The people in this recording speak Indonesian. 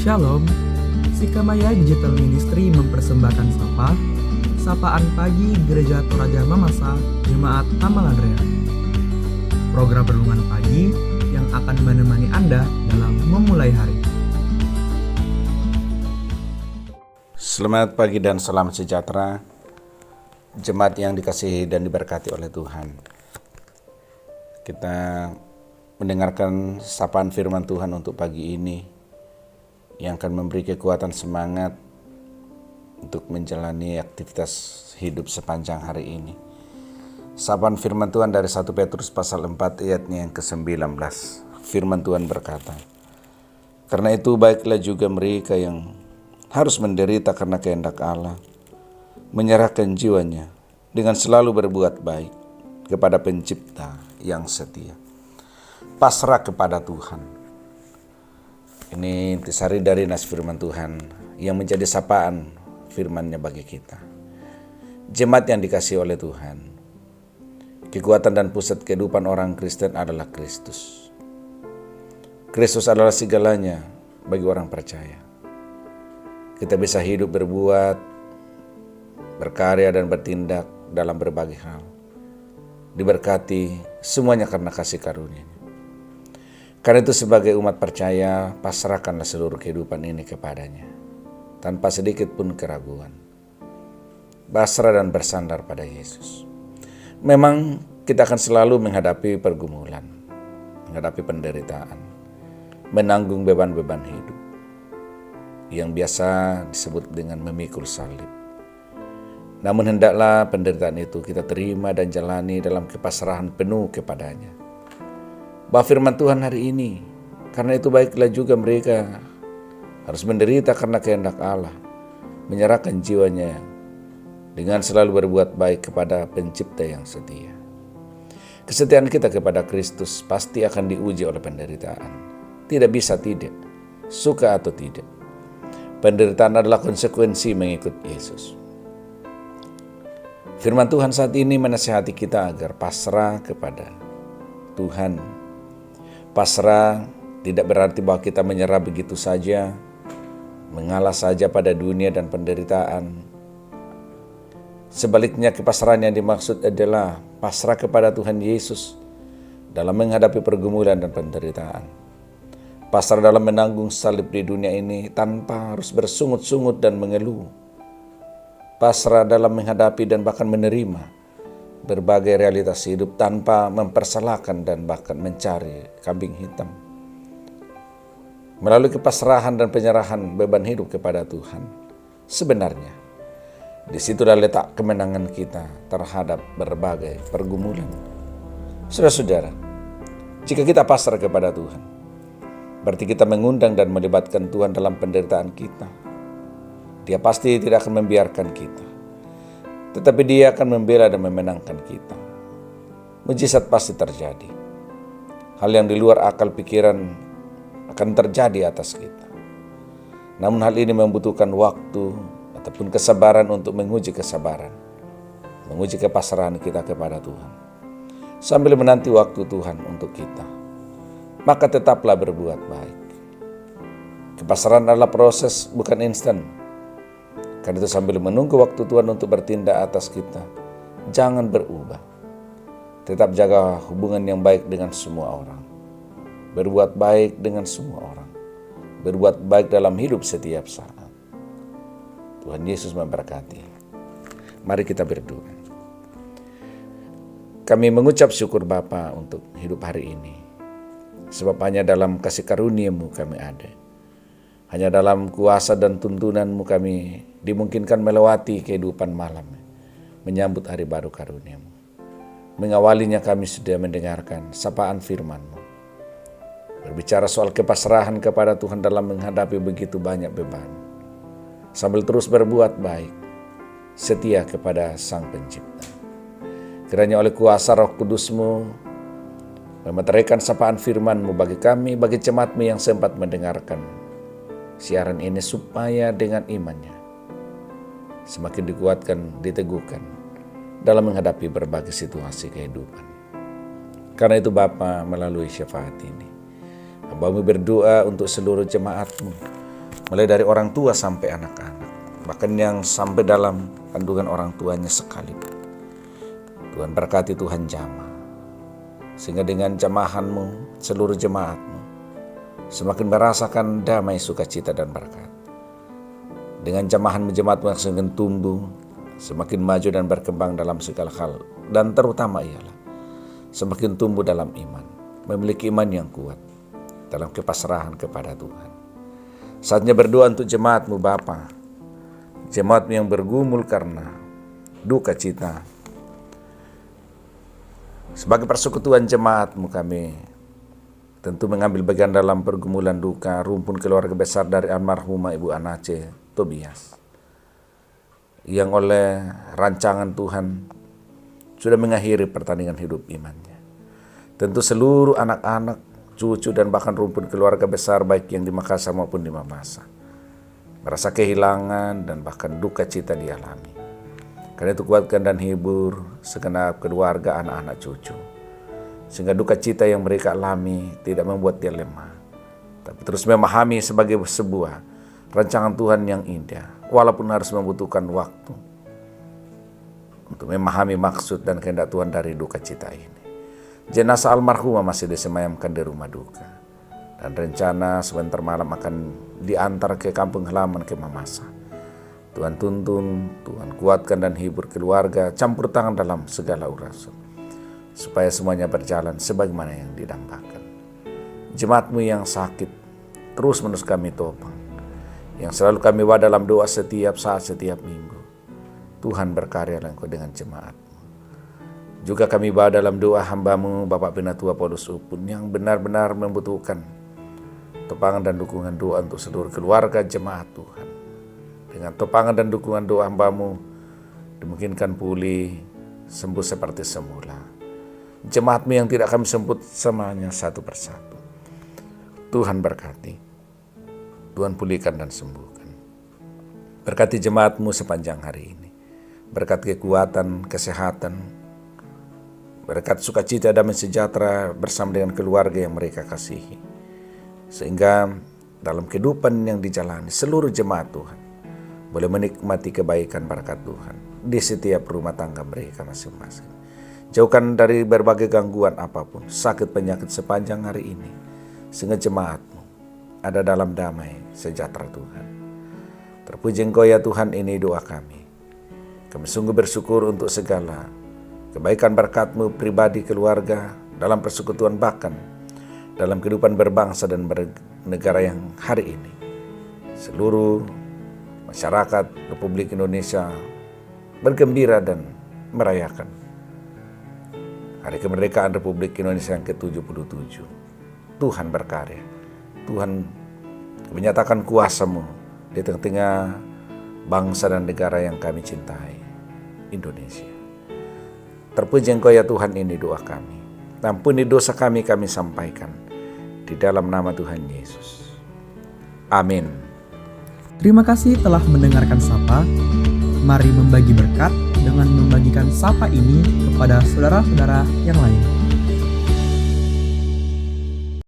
Shalom, Sikamaya Digital Ministry mempersembahkan Sapaan Pagi Gereja Toraja Mamasa, Jemaat Tamal Andrea. Program renungan pagi yang akan menemani Anda dalam memulai hari. Selamat pagi dan salam sejahtera, jemaat yang dikasihi dan diberkati oleh Tuhan. Kita mendengarkan sapaan firman Tuhan untuk pagi ini yang akan memberi kekuatan semangat untuk menjalani aktivitas hidup sepanjang hari ini. Sapaan firman Tuhan dari 1 Petrus pasal 4 ayatnya yang ke-19. Firman Tuhan berkata, "Karena itu baiklah juga mereka yang harus menderita karena kehendak Allah, menyerahkan jiwanya dengan selalu berbuat baik kepada Pencipta yang setia." Pasrah kepada Tuhan. Ini intisari dari nas firman Tuhan yang menjadi sapaan firman-Nya bagi kita. Jemaat yang dikasihi oleh Tuhan, kekuatan dan pusat kehidupan orang Kristen adalah Kristus. Kristus adalah segalanya bagi orang percaya. Kita bisa hidup, berbuat, berkarya dan bertindak dalam berbagai hal. Diberkati semuanya karena kasih karunia-Nya. Karena itu sebagai umat percaya, pasrahkanlah seluruh kehidupan ini kepadanya, tanpa sedikit pun keraguan. Pasrah dan bersandar pada Yesus. Memang kita akan selalu menghadapi pergumulan, menghadapi penderitaan, menanggung beban-beban hidup, yang biasa disebut dengan memikul salib. Namun hendaklah penderitaan itu kita terima dan jalani dalam kepasrahan penuh kepadanya. Bahwa firman Tuhan hari ini, karena itu baiklah juga mereka harus menderita karena kehendak Allah, menyerahkan jiwanya dengan selalu berbuat baik kepada Pencipta yang setia. Kesetiaan kita kepada Kristus pasti akan diuji oleh penderitaan. Tidak bisa tidak, suka atau tidak. Penderitaan adalah konsekuensi mengikut Yesus. Firman Tuhan saat ini menasihati kita agar pasrah kepada Tuhan. Pasrah tidak berarti bahwa kita menyerah begitu saja, mengalah saja pada dunia dan penderitaan. Sebaliknya, kepasrahan yang dimaksud adalah pasrah kepada Tuhan Yesus dalam menghadapi pergumulan dan penderitaan. Pasrah dalam menanggung salib di dunia ini tanpa harus bersungut-sungut dan mengeluh. Pasrah dalam menghadapi dan bahkan menerima berbagai realitas hidup tanpa mempersalahkan dan bahkan mencari kambing hitam. Melalui kepasrahan dan penyerahan beban hidup kepada Tuhan, sebenarnya disitulah letak kemenangan kita terhadap berbagai pergumulan. Saudara-saudara, jika kita pasrah kepada Tuhan, berarti kita mengundang dan melibatkan Tuhan dalam penderitaan kita. Dia pasti tidak akan membiarkan kita, tetapi Dia akan membela dan memenangkan kita. Mujizat pasti terjadi. Hal yang di luar akal pikiran akan terjadi atas kita. Namun hal ini membutuhkan waktu ataupun kesabaran untuk menguji kesabaran, menguji kepasrahan kita kepada Tuhan, sambil menanti waktu Tuhan untuk kita. Maka tetaplah berbuat baik. Kepasrahan adalah proses, bukan instan. Karena itu sambil menunggu waktu Tuhan untuk bertindak atas kita, jangan berubah. Tetap jaga hubungan yang baik dengan semua orang. Berbuat baik dengan semua orang. Berbuat baik dalam hidup setiap saat. Tuhan Yesus memberkati. Mari kita berdoa. Kami mengucap syukur Bapa untuk hidup hari ini. Sebab hanya dalam kasih karunia-Mu kami ada. Hanya dalam kuasa dan tuntunan-Mu kami dimungkinkan melewati kehidupan malam, menyambut hari baru karunia-Mu. Mengawalinya kami sudah mendengarkan sapaan firman-Mu. Berbicara soal kepasrahan kepada Tuhan dalam menghadapi begitu banyak beban. Sambil terus berbuat baik, setia kepada Sang Pencipta. Kiranya oleh kuasa Roh Kudus-Mu, memeteraikan sapaan firman-Mu bagi kami, bagi jemaat-Mu yang sempat mendengarkan siaran ini, supaya dengan imannya semakin dikuatkan, diteguhkan dalam menghadapi berbagai situasi kehidupan. Karena itu Bapa, melalui syafaat ini, Hamba-Mu berdoa untuk seluruh jemaat-Mu, mulai dari orang tua sampai anak-anak, bahkan yang sampai dalam kandungan orang tuanya sekalipun. Tuhan berkati, Tuhan jamah, sehingga dengan jamahanmu seluruh jemaatmu semakin merasakan damai, sukacita dan berkat. Dengan jamahanmu jemaatmu yang semakin tumbuh, semakin maju dan berkembang dalam segala hal, dan terutama ialah semakin tumbuh dalam iman, memiliki iman yang kuat dalam kepasrahan kepada Tuhan. Saatnya berdoa untuk jemaatmu Bapa, jemaatmu yang bergumul karena duka cita. Sebagai persekutuan jemaatmu, kami tentu mengambil bagian dalam pergumulan duka rumpun keluarga besar dari almarhumah Ibu Anace Tobias, yang oleh rancangan Tuhan sudah mengakhiri pertandingan hidup imannya. Tentu seluruh anak-anak, cucu, dan bahkan rumpun keluarga besar baik yang di Makassar maupun di Mamasa merasa kehilangan dan bahkan duka cita dialami. Karena itu kuatkan dan hibur segenap keluarga, anak-anak, cucu, sehingga duka cita yang mereka alami tidak membuat dia lemah, tapi terus memahami sebagai sebuah rancangan Tuhan yang indah, walaupun harus membutuhkan waktu untuk memahami maksud dan kehendak Tuhan dari duka cita ini. Jenazah almarhumah masih disemayamkan di rumah duka, dan rencana sebentar malam akan diantar ke kampung halaman ke Mamasa. Tuhan tuntun, Tuhan kuatkan dan hibur keluarga, campur tangan dalam segala urusan, supaya semuanya berjalan sebagaimana yang didambakan. Jemaatmu yang sakit, terus menerus kami topang, yang selalu kami bawa dalam doa setiap saat, setiap minggu. Tuhan berkaryalah Engkau dengan jemaatmu. Juga kami bawa dalam doa hamba-Mu Bapak Penatua Paulus Upun, yang benar-benar membutuhkan topangan dan dukungan doa untuk seluruh keluarga jemaat Tuhan. Dengan topangan dan dukungan doa hamba-Mu, dimungkinkan pulih, sembuh seperti semula. Jemaat-Mu yang tidak kami sebut semuanya satu persatu, Tuhan berkati, Tuhan pulihkan dan sembuhkan. Berkati jemaat-Mu sepanjang hari ini. Berkat kekuatan, kesehatan, berkat sukacita, damai sejahtera bersama dengan keluarga yang mereka kasihi. Sehingga dalam kehidupan yang dijalani seluruh jemaat Tuhan boleh menikmati kebaikan berkat Tuhan di setiap rumah tangga mereka masing-masing. Jauhkan dari berbagai gangguan apapun, sakit penyakit sepanjang hari ini, sehingga jemaat-Mu ada dalam damai sejahtera Tuhan. Terpuji Engkau ya Tuhan, ini doa kami. Kami sungguh bersyukur untuk segala kebaikan berkat-Mu pribadi, keluarga, dalam persekutuan, bahkan dalam kehidupan berbangsa dan bernegara yang hari ini. Seluruh masyarakat Republik Indonesia bergembira dan merayakan Hari Kemerdekaan Republik Indonesia yang ke-77. Tuhan berkarya, Tuhan menyatakan kuasa-Mu di tengah-tengah bangsa dan negara yang kami cintai, Indonesia. Terpuji Engkau ya Tuhan, ini doa kami. Ampuni dosa kami sampaikan di dalam nama Tuhan Yesus. Amin. Terima kasih telah mendengarkan Sapa. Mari membagi berkat dengan membagikan Sapa ini kepada saudara-saudara yang lain.